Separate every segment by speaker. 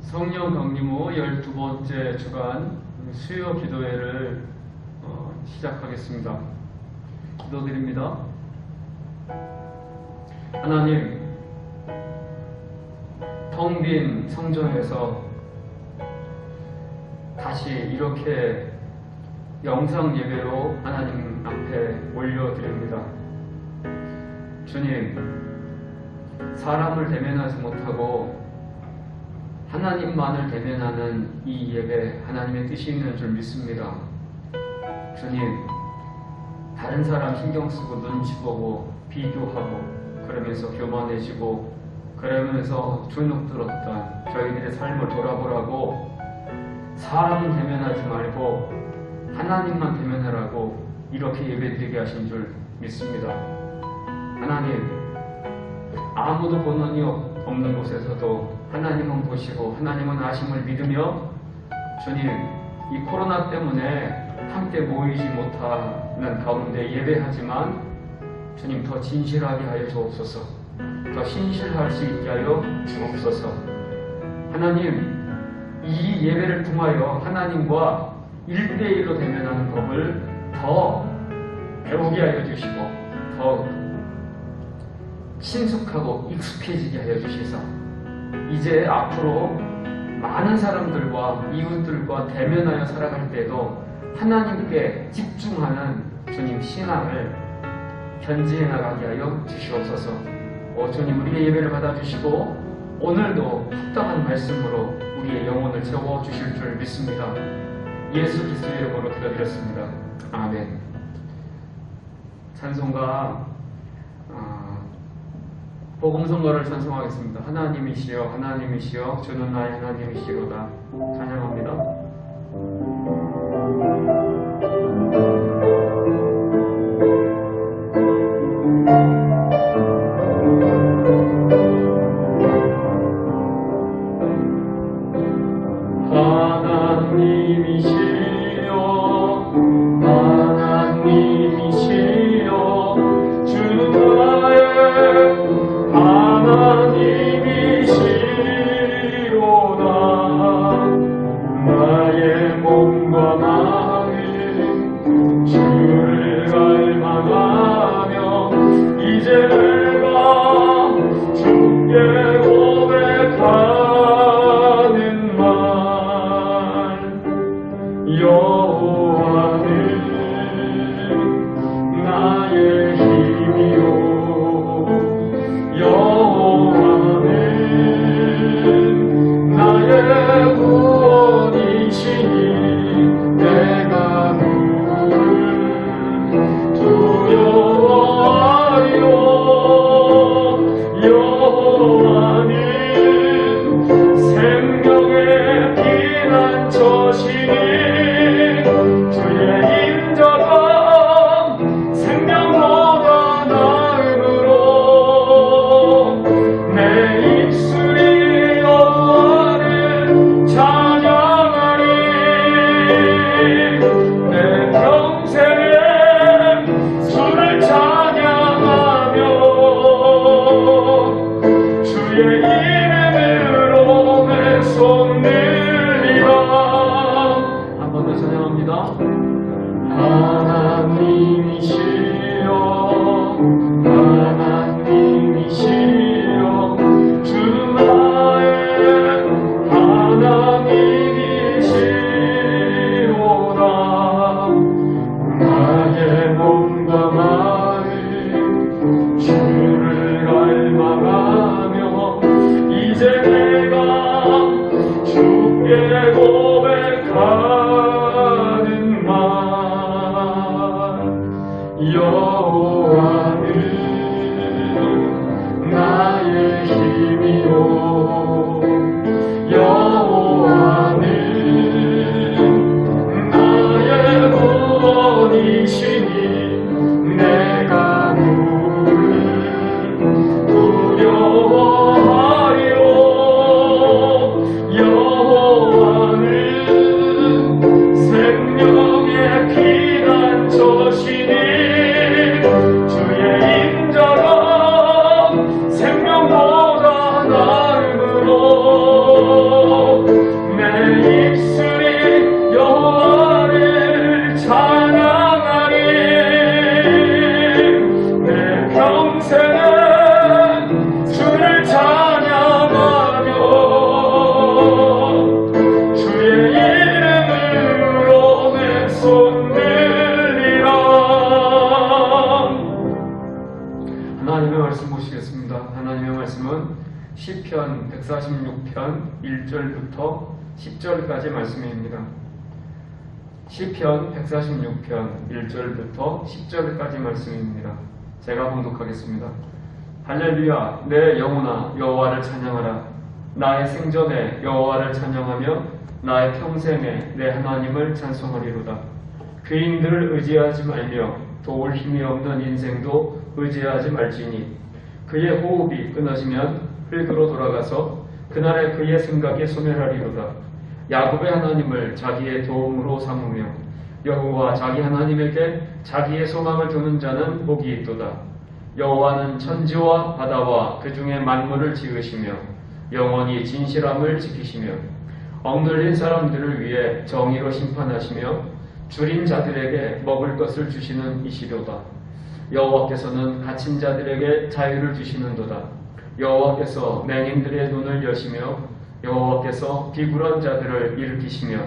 Speaker 1: 성령 강림 후 12번째 주간 수요 기도회를 시작하겠습니다. 기도드립니다. 하나님, 텅 빈 성전에서 다시 이렇게 영상 예배로 하나님 앞에 올려드립니다. 주님, 사람을 대면하지 못하고 하나님만을 대면하는 이 예배, 하나님의 뜻이 있는 줄 믿습니다. 주님, 다른 사람 신경 쓰고 눈치 보고 비교하고 그러면서 교만해지고 그러면서 주눅 들었던 저희들의 삶을 돌아보라고, 사람은 대면하지 말고 하나님만 대면하라고 이렇게 예배드리게 하신 줄 믿습니다. 하나님, 아무도 보는 이 없는 곳에서도 하나님은 보시고 하나님은 아심을 믿으며, 주님, 이 코로나 때문에 함께 모이지 못하는 가운데 예배하지만 주님, 더 진실하게 하여 주옵소서. 더 신실할 수 있게 하여 주옵소서. 하나님, 이 예배를 통하여 하나님과 1대1로 대면하는 법을 더 배우게 하여 주시고 더 친숙하고 익숙해지게 하여 주시사, 이제 앞으로 많은 사람들과 이웃들과 대면하여 살아갈 때도 하나님께 집중하는 주님 신앙을 현지해 나가게 하여 주시옵소서. 주님, 우리의 예배를 받아주시고 오늘도 합당한 말씀으로 우리의 영혼을 채워주실 줄 믿습니다. 예수 그리스도의 이름으로 기도드렸습니다. 아멘. 찬송가 복음성가를 찬송하겠습니다. 하나님이시여 하나님이시여 주는 나의 하나님이시로다. 찬양합니다.
Speaker 2: 두려워하려
Speaker 1: 146편 1절부터 10절까지 말씀입니다. 시편 146편 1절부터 10절까지 말씀입니다. 제가 봉독하겠습니다. 할렐루야, 내 영혼아 여호와를 찬양하라. 나의 생전에 여호와를 찬양하며 나의 평생에 내 하나님을 찬송하리로다. 귀인들을 의지하지 말며 도울 힘이 없는 인생도 의지하지 말지니 그의 호흡이 끊어지면 흙으로 돌아가서 그날에 그의 생각이 소멸하리로다. 야곱의 하나님을 자기의 도움으로 삼으며 여호와 자기 하나님에게 자기의 소망을 두는 자는 복이 있도다. 여호와는 천지와 바다와 그 중에 만물을 지으시며 영원히 진실함을 지키시며 억눌린 사람들을 위해 정의로 심판하시며 줄인 자들에게 먹을 것을 주시는 이시로다. 여호와께서는 갇힌 자들에게 자유를 주시는도다. 여호와께서 맹인들의 눈을 여시며 여호와께서 비굴한 자들을 일으키시며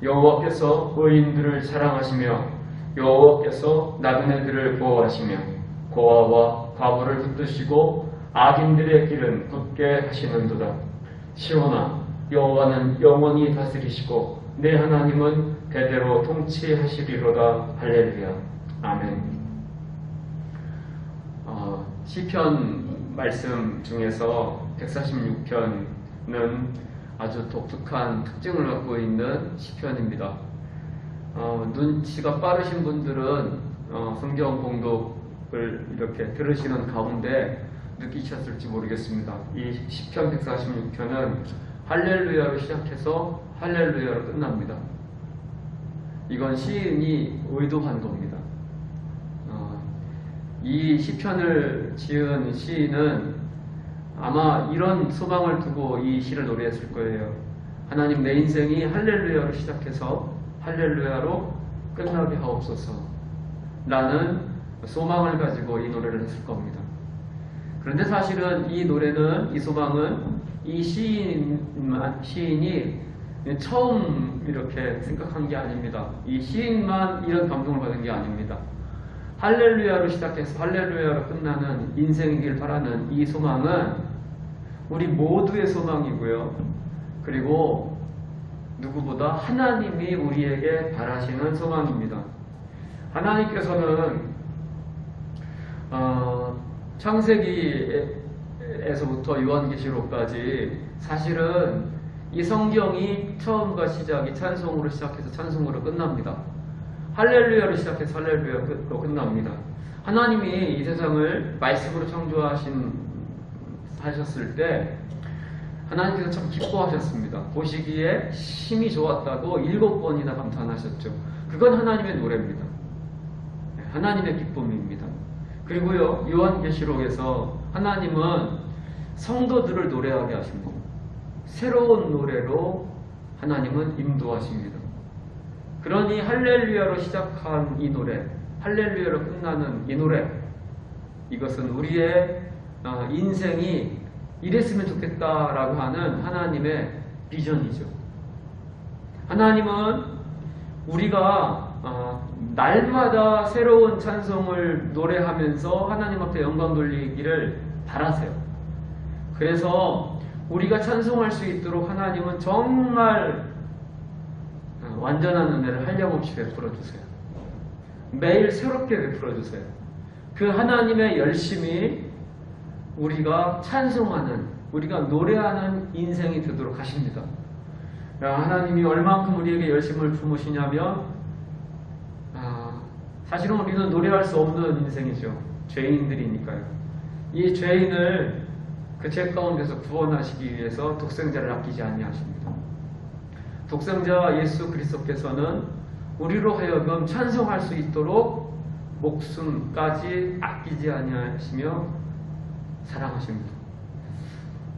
Speaker 1: 여호와께서 의인들을 사랑하시며 여호와께서 나그네들을 보호하시며 고아와 과부를 붙드시고 악인들의 길은 굳게 하시는도다. 시온아, 여호와는 영원히 다스리시고 내 하나님은 대대로 통치하시리로다. 할렐루야. 아멘. 시편 말씀 중에서 146편은 아주 독특한 특징을 갖고 있는 시편입니다. 눈치가 빠르신 분들은 성경 봉독을 이렇게 들으시는 가운데 느끼셨을지 모르겠습니다. 이 시편 146편은 할렐루야로 시작해서 할렐루야로 끝납니다. 이건 시인이 의도한 겁니다. 이 시편을 지은 시인은 아마 이런 소망을 두고 이 시를 노래했을 거예요. 하나님, 내 인생이 할렐루야로 시작해서 할렐루야로 끝나게 하옵소서. 라는 소망을 가지고 이 노래를 했을 겁니다. 그런데 사실은 이 노래는, 이 소망은 이 시인이 처음 이렇게 생각한 게 아닙니다. 이 시인만 이런 감동을 받은 게 아닙니다. 할렐루야로 시작해서 할렐루야로 끝나는 인생이길 바라는 이 소망은 우리 모두의 소망이고요. 그리고 누구보다 하나님이 우리에게 바라시는 소망입니다. 하나님께서는 창세기에서부터 요한계시록까지 사실은 이 성경이 처음과 시작이 찬송으로 시작해서 찬송으로 끝납니다. 할렐루야로 시작해서 할렐루야로 끝납니다. 하나님이 이 세상을 말씀으로 창조하셨을 때 하나님께서 참 기뻐하셨습니다. 보시기에 심히 좋았다고 7번이나 감탄하셨죠. 그건 하나님의 노래입니다. 하나님의 기쁨입니다. 그리고요, 요한계시록에서 하나님은 성도들을 노래하게 하십니다. 새로운 노래로 하나님은 인도하십니다. 그러니 할렐루야로 시작한 이 노래, 할렐루야로 끝나는 이 노래, 이것은 우리의 인생이 이랬으면 좋겠다라고 하는 하나님의 비전이죠. 하나님은 우리가 날마다 새로운 찬송을 노래하면서 하나님 앞에 영광 돌리기를 바라세요. 그래서 우리가 찬송할 수 있도록 하나님은 정말 완전한 은혜를 한량없이 베풀어 주세요. 매일 새롭게 베풀어 주세요. 그 하나님의 열심이 우리가 찬송하는, 우리가 노래하는 인생이 되도록 하십니다. 하나님이 얼만큼 우리에게 열심을 품으시냐면 사실은 우리는 노래할 수 없는 인생이죠. 죄인들이니까요. 이 죄인을 그 죄 가운데서 구원하시기 위해서 독생자를 아끼지 아니하십니다. 독생자 예수 그리스도께서는 우리로 하여금 찬송할 수 있도록 목숨까지 아끼지 아니하시며 사랑하십니다.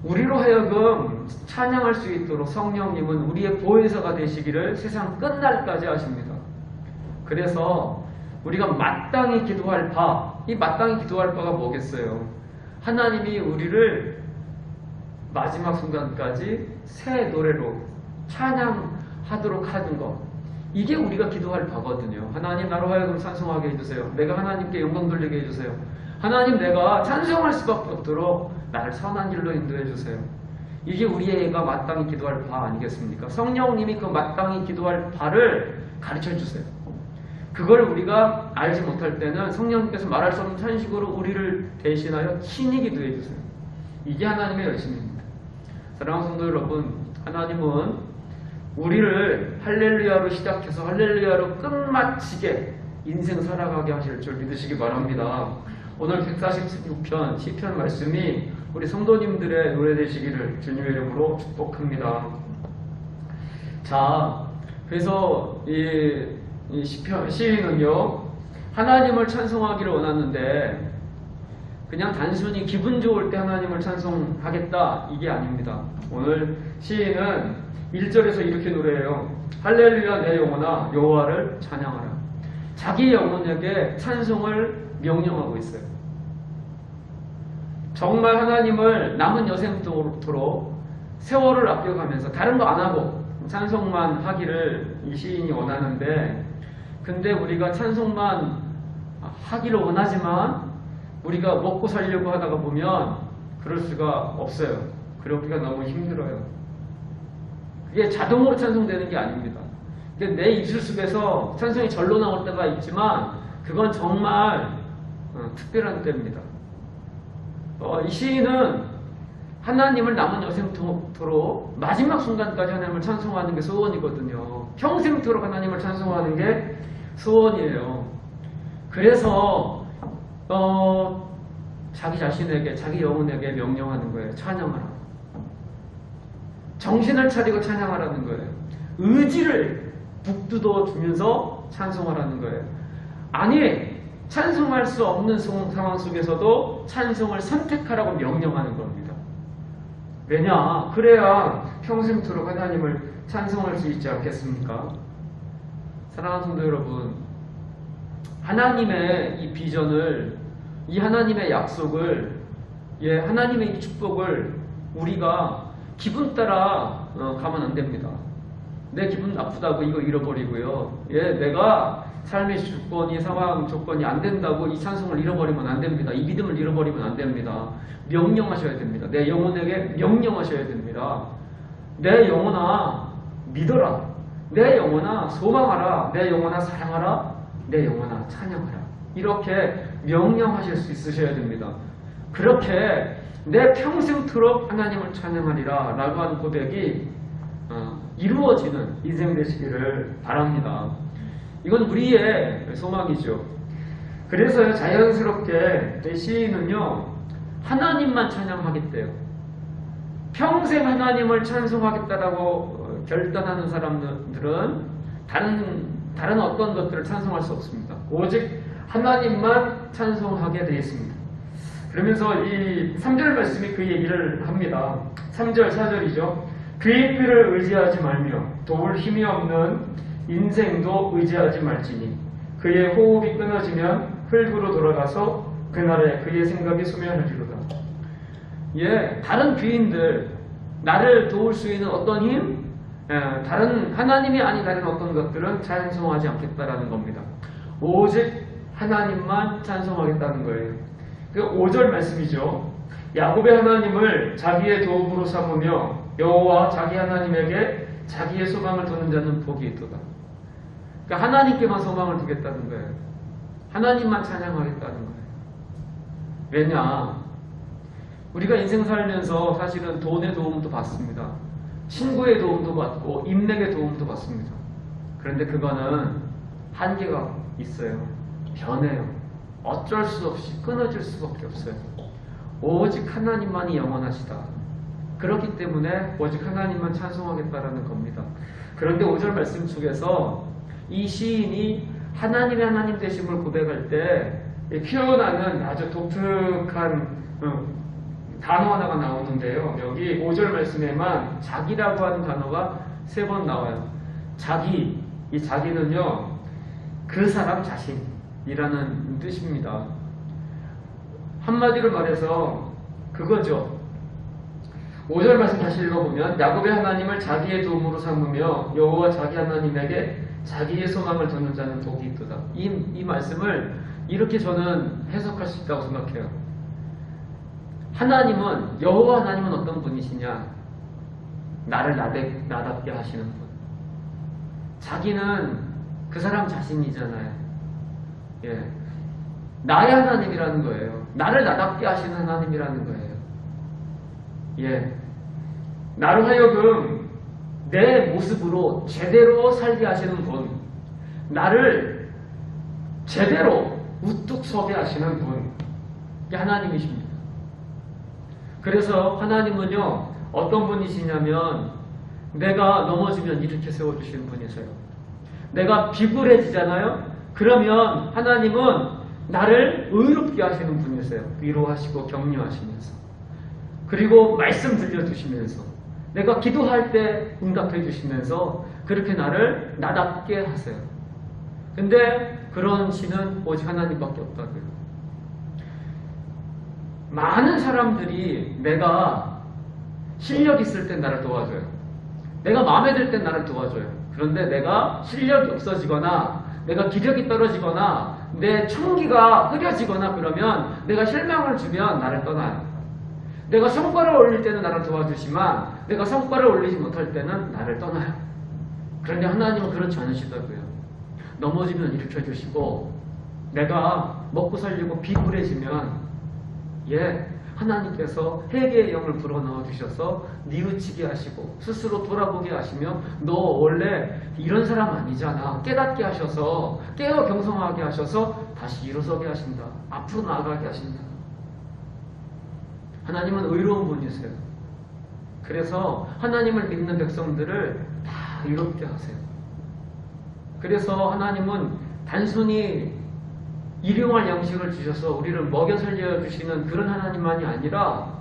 Speaker 1: 우리로 하여금 찬양할 수 있도록 성령님은 우리의 보혜사가 되시기를 세상 끝날까지 하십니다. 그래서 우리가 마땅히 기도할 바, 이 마땅히 기도할 바가 뭐겠어요? 하나님이 우리를 마지막 순간까지 새 노래로 찬양하도록 하는 것, 이게 우리가 기도할 바거든요. 하나님, 나로 하여금 찬송하게 해주세요. 내가 하나님께 영광 돌리게 해주세요. 하나님, 내가 찬송할 수밖에 없도록 나를 선한 길로 인도해 주세요. 이게 우리가 마땅히 기도할 바 아니겠습니까? 성령님이 그 마땅히 기도할 바를 가르쳐 주세요. 그걸 우리가 알지 못할 때는 성령님께서 말할 수 없는 탄식으로 우리를 대신하여 친히 기도해 주세요. 이게 하나님의 열심입니다. 사랑하는 성도 여러분, 하나님은 우리를 할렐루야로 시작해서 할렐루야로 끝마치게 인생 살아가게 하실 줄 믿으시기 바랍니다. 오늘 146편 시편 말씀이 우리 성도님들의 노래 되시기를 주님의 이름으로 축복합니다. 자, 그래서 이 시인은요, 하나님을 찬송하기를 원하는데 그냥 단순히 기분 좋을 때 하나님을 찬송하겠다 이게 아닙니다. 오늘 시인은 1절에서 이렇게 노래해요. 할렐루야 내 영혼아 여호와를 찬양하라. 자기 영혼에게 찬송을 명령하고 있어요. 정말 하나님을 남은 여생토록 세월을 아껴가면서 다른 거 안 하고 찬송만 하기를 이 시인이 원하는데, 근데 우리가 찬송만 하기를 원하지만 우리가 먹고 살려고 하다가 보면 그럴 수가 없어요. 그러기가 너무 힘들어요. 그게 자동으로 찬송되는 게 아닙니다. 내 입술 속에서 찬송이 절로 나올 때가 있지만 그건 정말 특별한 때입니다. 이 시인은 하나님을 남은 여생토록 마지막 순간까지 하나님을 찬송하는 게 소원이거든요. 평생토록 하나님을 찬송하는 게 소원이에요. 그래서 자기 자신에게, 자기 영혼에게 명령하는 거예요. 찬양하라. 정신을 차리고 찬양하라는 거예요. 의지를 북돋워 주면서 찬송하라는 거예요. 아니, 찬송할 수 없는 상황 속에서도 찬송을 선택하라고 명령하는 겁니다. 왜냐? 그래야 평생토록 하나님을 찬송할 수 있지 않겠습니까? 사랑하는 성도 여러분, 하나님의 이 비전을, 이 하나님의 약속을, 하나님의 이 축복을 우리가 기분 따라 가면 안 됩니다. 내 기분 나쁘다고 이거 잃어버리고요. 내가 삶의 주권이, 상황 조건이 안 된다고 이 찬송을 잃어버리면 안 됩니다. 이 믿음을 잃어버리면 안 됩니다. 명령하셔야 됩니다. 내 영혼에게 명령하셔야 됩니다. 내 영혼아 믿어라. 내 영혼아 소망하라. 내 영혼아 사랑하라. 내 영혼아 찬양하라. 이렇게 명령하실 수 있으셔야 됩니다. 그렇게 내 평생토록 하나님을 찬양하리라 라고 하는 고백이 이루어지는 인생 되시기를 바랍니다. 이건 우리의 소망이죠. 그래서 자연스럽게 시인은요, 하나님만 찬양하겠대요. 평생 하나님을 찬송하겠다라고 결단하는 사람들은 다른 어떤 것들을 찬송할 수 없습니다. 오직 하나님만 찬송하게 되어 있습니다. 그러면서 이 3절 말씀이 그 얘기를 합니다. 3절, 4절이죠. 그의 뼈를 의지하지 말며 도울 힘이 없는 인생도 의지하지 말지니 그의 호흡이 끊어지면 흙으로 돌아가서 그날에 그의 생각이 소멸하리로다. 다른 귀인들, 나를 도울 수 있는 어떤 힘, 다른 하나님이 아닌 다른 어떤 것들은 찬송하지 않겠다라는 겁니다. 오직 하나님만 찬송하겠다는 거예요. 그 5절 말씀이죠. 야곱의 하나님을 자기의 도움으로 삼으며 여호와 자기 하나님에게 자기의 소망을 두는 자는 복이 있도다. 그러니까 하나님께만 소망을 두겠다는 거예요. 하나님만 찬양하겠다는 거예요. 왜냐? 우리가 인생 살면서 사실은 돈의 도움도 받습니다. 친구의 도움도 받고 인맥의 도움도 받습니다. 그런데 그거는 한계가 있어요. 변해요. 어쩔 수 없이 끊어질 수밖에 없어요. 오직 하나님만이 영원하시다. 그렇기 때문에 오직 하나님만 찬송하겠다라는 겁니다. 그런데 5절 말씀 속에서 이 시인이 하나님의 하나님 되심을 고백할 때 표현하는 아주 독특한 단어 하나가 나오는데요. 여기 5절 말씀에만 자기라고 하는 단어가 3번 나와요. 자기, 이 자기는요, 그 사람 자신이라는 뜻입니다. 한마디로 말해서 그거죠. 5절 말씀 다시 읽어보면 야곱의 하나님을 자기의 도움으로 삼으며 여호와 자기 하나님에게 자기의 소망을 두는 자는 복이 있도다. 이 말씀을 이렇게 저는 해석할 수 있다고 생각해요. 하나님은, 여호와 하나님은 어떤 분이시냐? 나를 나답게 하시는 분. 자기는 그 사람 자신이잖아요. 예. 나의 하나님이라는 거예요. 나를 나답게 하시는 하나님이라는 거예요. 예. 나로 하여금 내 모습으로 제대로 살게 하시는 분. 나를 제대로 우뚝 서게 하시는 분. 이게 하나님이십니다. 그래서 하나님은요, 어떤 분이시냐면, 내가 넘어지면 이렇게 세워주시는 분이세요. 내가 비굴해지잖아요? 그러면 하나님은 나를 의롭게 하시는 분이세요. 위로하시고 격려하시면서. 그리고 말씀 들려주시면서. 내가 기도할 때 응답해 주시면서 그렇게 나를 나답게 하세요. 근데 그런 신은 오직 하나님밖에 없다고요. 많은 사람들이 내가 실력 있을 때 나를 도와줘요. 내가 마음에 들 때 나를 도와줘요. 그런데 내가 실력이 없어지거나 내가 기력이 떨어지거나 내 총기가 흐려지거나 그러면 내가 실망을 주면 나를 떠나요. 내가 성과를 올릴 때는 나를 도와주지만 내가 성과를 올리지 못할 때는 나를 떠나요. 그런데 하나님은 그렇지 않으시다고요. 넘어지면 일으켜주시고 내가 먹고 살려고 비굴해지면 하나님께서 회개의 영을 불어넣어 주셔서 뉘우치게 하시고 스스로 돌아보게 하시며 너 원래 이런 사람 아니잖아 깨닫게 하셔서 깨어 경성하게 하셔서 다시 일어서게 하신다. 앞으로 나아가게 하신다. 하나님은 의로운 분이세요. 그래서 하나님을 믿는 백성들을 다 의롭게 하세요. 그래서 하나님은 단순히 일용할 양식을 주셔서 우리를 먹여 살려주시는 그런 하나님만이 아니라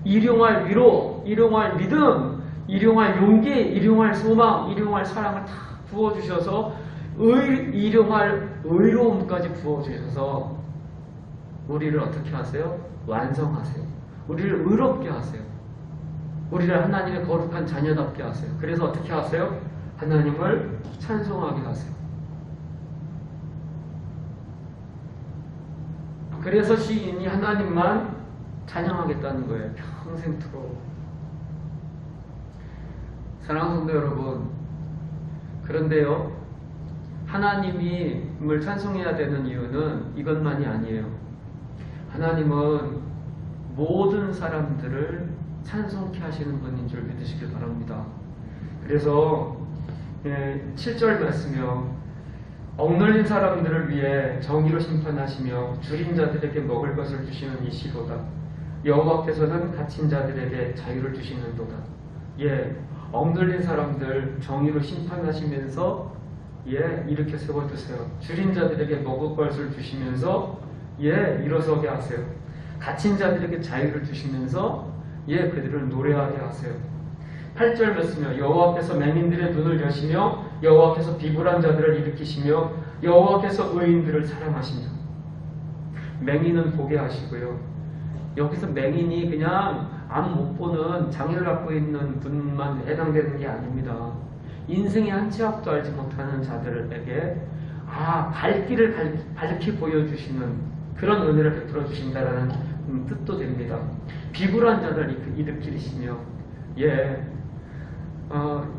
Speaker 1: 일용할 위로, 일용할 믿음, 일용할 용기, 일용할 소망, 일용할 사랑을 다 부어주셔서 일용할 의로움까지 부어주셔서 우리를 어떻게 하세요? 완성하세요. 우리를 의롭게 하세요. 우리를 하나님의 거룩한 자녀답게 하세요. 그래서 어떻게 하세요? 하나님을 찬송하게 하세요. 그래서 시인이 하나님만 찬양하겠다는 거예요. 평생토록. 사랑하는 성도 여러분, 그런데요, 하나님을 찬송해야 되는 이유는 이것만이 아니에요. 하나님은 모든 사람들을 찬송케 하시는 분인 줄 믿으시길 바랍니다. 그래서 7절 말씀이요. 억눌린 사람들을 위해 정의로 심판하시며 줄인 자들에게 먹을 것을 주시는 이시로다. 여호와께서는 갇힌 자들에게 자유를 주시는도다. 억눌린 사람들 정의로 심판하시면서 이렇게 세워주세요. 줄인 자들에게 먹을 것을 주시면서 일어서게 하세요. 갇힌 자들에게 자유를 주시면서 그들을 노래하게 하세요. 8절 말씀이요. 여호와께서 맹인들의 눈을 여시며 여호와께서 비굴한 자들을 일으키시며 여호와께서 의인들을 사랑하시며. 맹인은 보게 하시고요. 여기서 맹인이 그냥 앞 못 보는 장애를 갖고 있는 분만 해당되는 게 아닙니다. 인생의 한 치 앞도 알지 못하는 자들에게 갈 길을 밝히 보여주시는 그런 은혜를 베풀어 주신다라는 뜻도 됩니다. 비굴한 자를 일으키시며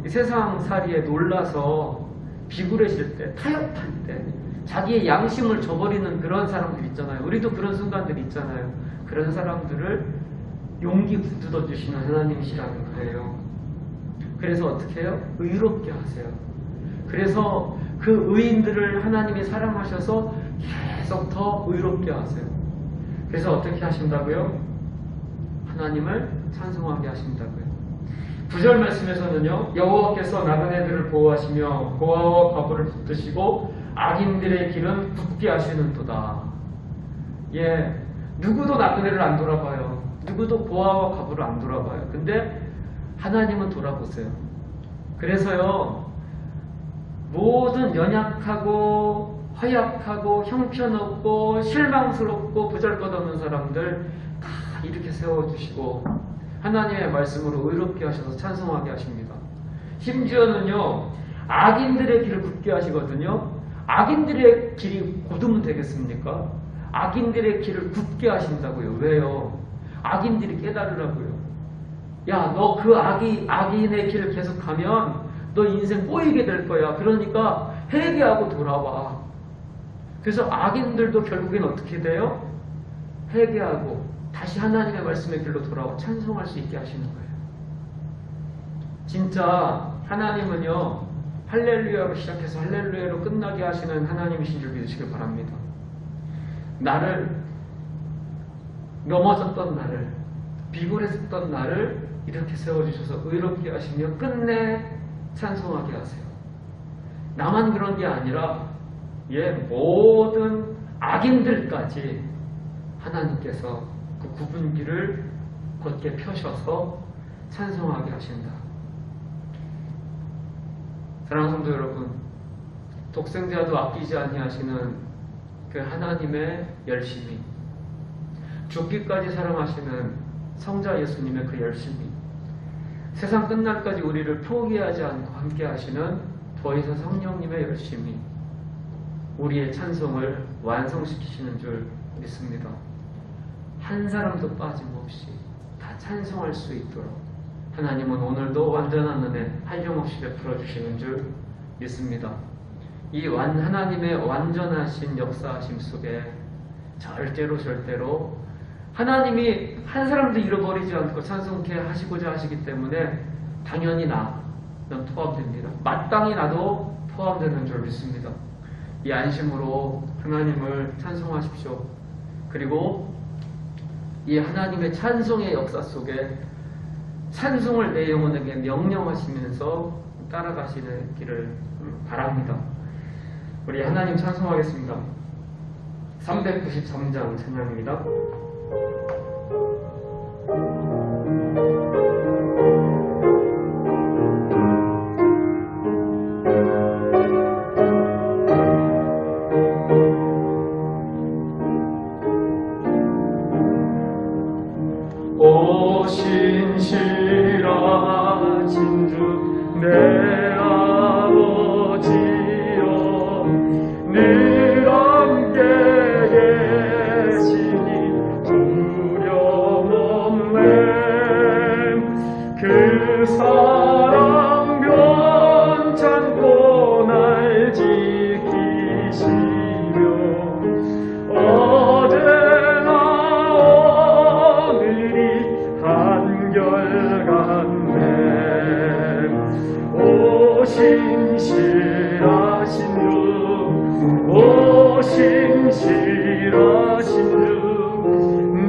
Speaker 1: 이 세상 살이에 놀라서 비굴해질 때, 타협할 때, 자기의 양심을 저버리는 그런 사람들 있잖아요. 우리도 그런 순간들이 있잖아요. 그런 사람들을 용기 북돋아주시는 하나님이시라는 거예요. 그래서 어떻게 해요? 의롭게 하세요. 그래서 그 의인들을 하나님이 사랑하셔서 계속 더 의롭게 하세요. 그래서 어떻게 하신다고요? 하나님을 찬송하게 하신다고요. 9절 말씀에서는요, 여호와께서 나그네들을 보호하시며 고아와 과부를 붙드시고 악인들의 길은 굳게 하시는도다. 누구도 나그네를 안 돌아봐요. 누구도 고아와 과부를 안 돌아봐요. 근데 하나님은 돌아보세요. 그래서요, 모든 연약하고 허약하고 형편없고 실망스럽고 보잘것없는 사람들 다 이렇게 세워주시고 하나님의 말씀으로 의롭게 하셔서 찬송하게 하십니다. 심지어는요, 악인들의 길을 굳게 하시거든요. 악인들의 길이 곧으면 되겠습니까? 악인들의 길을 굳게 하신다고요. 왜요? 악인들이 깨달으라고요. 야, 너 그 악인의 길을 계속 가면 너 인생 꼬이게 될 거야. 그러니까 회개하고 돌아와. 그래서 악인들도 결국엔 어떻게 돼요? 회개하고 다시 하나님의 말씀의 길로 돌아와 찬송할 수 있게 하시는 거예요. 진짜 하나님은요, 할렐루야로 시작해서 할렐루야로 끝나게 하시는 하나님이신 줄 믿으시길 바랍니다. 나를, 넘어졌던 나를, 비굴했었던 나를 이렇게 세워주셔서 의롭게 하시며 끝내 찬송하게 하세요. 나만 그런 게 아니라 모든 악인들까지 하나님께서 그 구분기를 곧게 펴셔서 찬송하게 하신다. 사랑하는 성도 여러분, 독생자도 아끼지 아니하시는 그 하나님의 열심이, 죽기까지 사랑하시는 성자 예수님의 그 열심이, 세상 끝날까지 우리를 포기하지 않고 함께 하시는 보혜사 성령님의 열심이 우리의 찬송을 완성시키시는 줄 믿습니다. 한 사람도 빠짐없이 다 찬송할 수 있도록 하나님은 오늘도 완전한 은혜 한량없이 베풀어 주시는 줄 믿습니다. 이 하나님의 완전하신 역사하심 속에 절대로 하나님이 한 사람도 잃어버리지 않고 찬송케 하시고자 하시기 때문에 당연히 나는 포함됩니다. 마땅히 나도 포함되는 줄 믿습니다. 이 안심으로 하나님을 찬송하십시오. 그리고 이 하나님의 찬송의 역사 속에 찬송을 내 영혼에게 명령하시면서 따라가시기를 바랍니다. 우리 하나님 찬송하겠습니다. 393장 찬양입니다.
Speaker 2: 오 신실하신 주 내 아버지여, 늘 함께 계시니 두려움 없네. 그 사랑 변찮고 날 지키시며 어제나 오늘이 한결같네. 오 신실하신 주, 오 신실하신 주,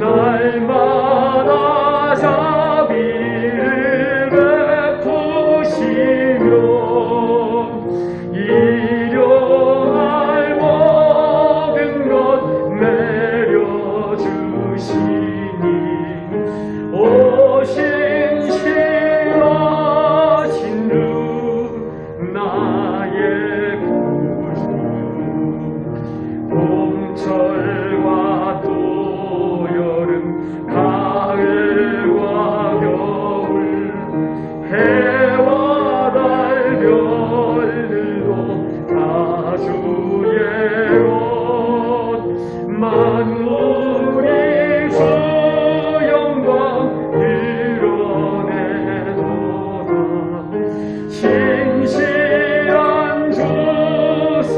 Speaker 2: 날마다 자비를 베푸시며 일용할 모든 것 내려주시니 오 신실하신 주, 나의 구주. 봄철과 또 여름, 가을과 겨울, 해와 달 별들도 다 주의 것. 만물이 주 영광 드러내도다. 신실한 주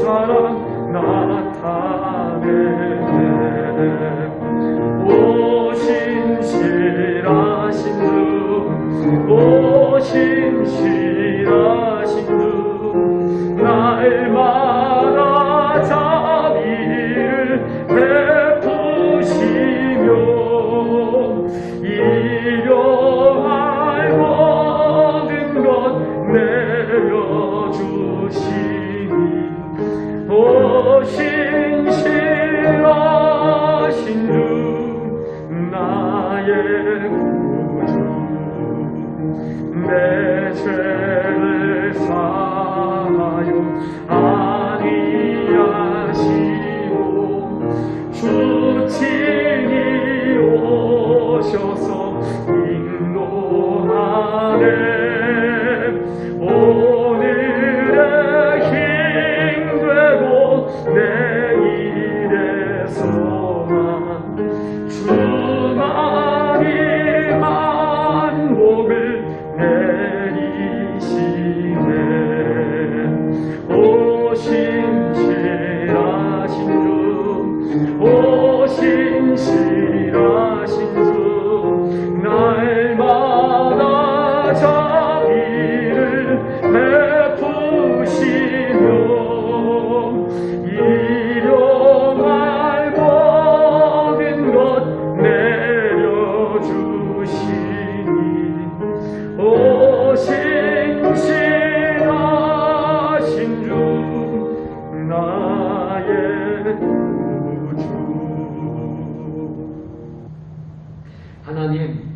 Speaker 2: 사랑 나타내네. 오 신실하신 주, 오 신실하신 주, 날마다 자비를 베푸시며 일용할 모든 것 내려주시니 오 신실하신 주, 나의 구주. 내 죄를 사하여 아니하시고 주 친히 오셔서 인도하네. 오늘의 힘 되고 내일에서만 주만이 만복을 오 신실하신 주, 오 신실하신 주, 날마다 자비를 베푸시며 일용할 모든 것 내려주시니 오 신실하신 주 나의 구주.
Speaker 1: 하나님,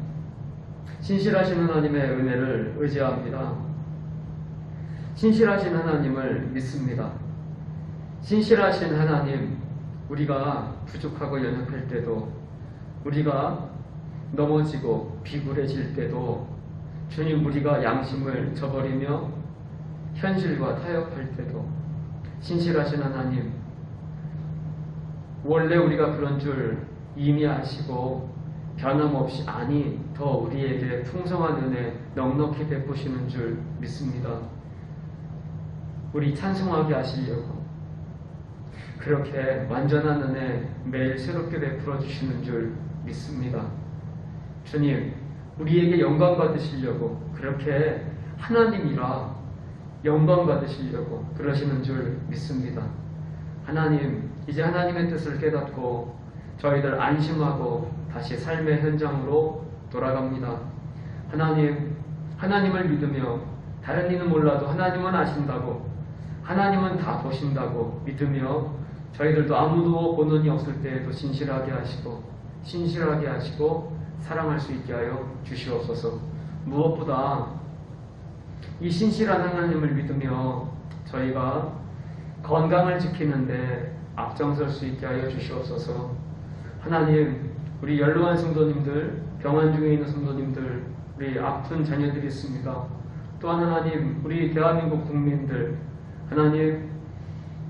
Speaker 1: 신실하신 하나님의 은혜를 의지합니다. 신실하신 하나님을 믿습니다. 신실하신 하나님, 우리가 부족하고 연약할 때도, 우리가 넘어지고 비굴해질 때도, 주님, 우리가 양심을 저버리며 현실과 타협할 때도 신실하신 하나님, 원래 우리가 그런 줄 이미 아시고 변함없이 아니 더 우리에게 풍성한 은혜 넉넉히 베푸시는 줄 믿습니다. 우리 찬송하게 하시려고 그렇게 완전한 은혜 매일 새롭게 베풀어 주시는 줄 믿습니다. 주님, 우리에게 영광 받으시려고 그렇게 하나님이라 영광 받으시려고 그러시는 줄 믿습니다. 하나님, 이제 하나님의 뜻을 깨닫고 저희들 안심하고 다시 삶의 현장으로 돌아갑니다. 하나님, 하나님을 믿으며 다른 이는 몰라도 하나님은 아신다고, 하나님은 다 보신다고 믿으며 저희들도 아무도 보는이 없을 때에도 신실하게 하시고 사랑할 수 있게 하여 주시옵소서. 무엇보다 이 신실한 하나님을 믿으며 저희가 건강을 지키는데 앞장설 수 있게 하여 주시옵소서. 하나님, 우리 연로한 성도님들, 병환 중에 있는 성도님들, 우리 아픈 자녀들이 있습니다. 또한 하나님, 우리 대한민국 국민들, 하나님,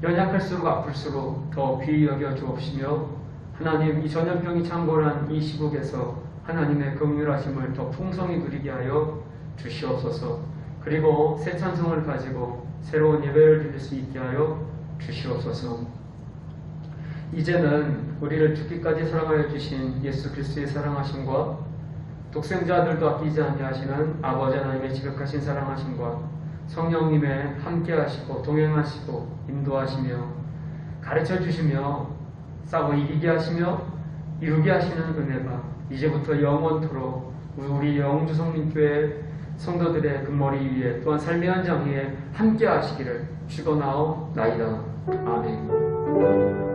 Speaker 1: 연약할수록 아플수록 더 귀히 여겨 주옵시며 하나님, 이 전염병이 창궐한 이 시국에서 하나님의 긍휼하심을 더 풍성히 누리게 하여 주시옵소서. 그리고 새 찬송을 가지고 새로운 예배를 드릴 수 있게 하여 주시옵소서. 이제는 우리를 죽기까지 사랑하여 주신 예수 그리스도의 사랑하심과 독생자들도 아끼지 아니하시는 아버지 하나님의 지극하신 사랑하심과 성령님의 함께하시고 동행하시고 인도하시며 가르쳐 주시며 싸워 이기게 하시며 이루게 하시는 은혜가 이제부터 영원토록 우리 영주성민교회 성도들의 금머리 위에 또한 삶의 현장 위에 함께 하시기를 축원하옵나이다. 아멘.